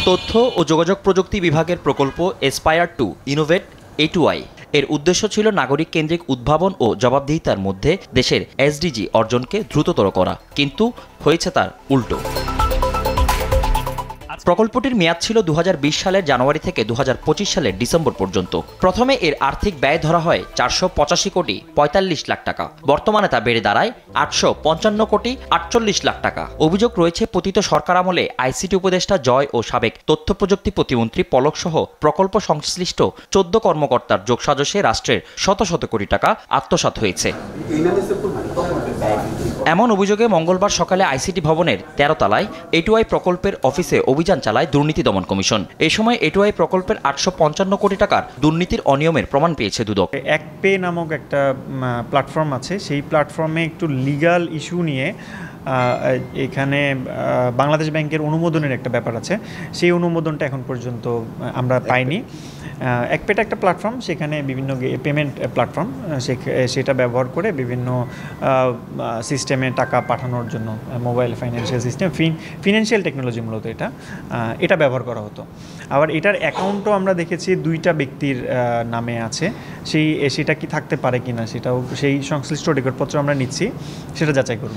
তথ্য ও যোগাযোগ প্রযুক্তি বিভাগের প্রকল্প এসপায়ার টু ইনোভেট A2I এর উদ্দেশ্য ছিল নাগরিক কেন্দ্রিক উদ্ভাবন ও জবাবদিহিতার মধ্যে দেশের এসডিজি অর্জনকে দ্রুততর করা, কিন্তু হয়েছে তার উল্টো। প্রকল্পটির মেয়াদ ছিল 2020 সালের জানুয়ারি থেকে 2025 সালের ডিসেম্বর পর্যন্ত। প্রথমে এর আর্থিক ব্যয় ধরা হয় 485 কোটি 45 লাখ টাকা। বর্তমানে তা বেড়ে দাঁড়ায় 855 কোটি 48 লাখ টাকা। অভিযোগ রয়েছে পতিত সরকার আমলে আইসিটি উপদেষ্টা জয় ও সাবেক তথ্য প্রযুক্তি প্রতিমন্ত্রী পলক সহ প্রকল্প সংশ্লিষ্ট 14 কর্মকর্তার যোগসাজশে রাষ্ট্রের শত শত কোটি টাকা আত্মসাৎ হয়েছে। এমন অভিযোগে মঙ্গলবার সকালে আইসিটি ভবনের 13 তলায় A2I প্রকল্পের অফিসে অভিযান চালায় দুর্নীতি দমন কমিশন। এই সময় A2I প্রকল্পের 855 কোটি টাকার দুর্নীতির অনিয়মের প্রমাণ পেয়েছে দুদক। একপে নামক একটা প্ল্যাটফর্ম আছে, সেই প্ল্যাটফর্মে একটু লিগ্যাল ইস্যু নিয়ে এখানে বাংলাদেশ ব্যাংকের অনুমোদনের একটা ব্যাপার আছে, সেই অনুমোদনটা এখন পর্যন্ত আমরা পাইনি। একপেটা একটা প্ল্যাটফর্ম, সেখানে বিভিন্ন পেমেন্ট প্ল্যাটফর্ম, সেটা ব্যবহার করে বিভিন্ন সিস্টেমে টাকা পাঠানোর জন্য mobile financial system, financial technology মূলত এটা ব্যবহার করা হতো। আবার এটার অ্যাকাউন্টও আমরা দেখেছি 2টা ব্যক্তির নামে আছে, সেটা কি থাকতে পারে কিনা সেটাও সেই সংশ্লিষ্ট রেকর্ডপত্র আমরা নিচ্ছি, সেটা যাচাই করব।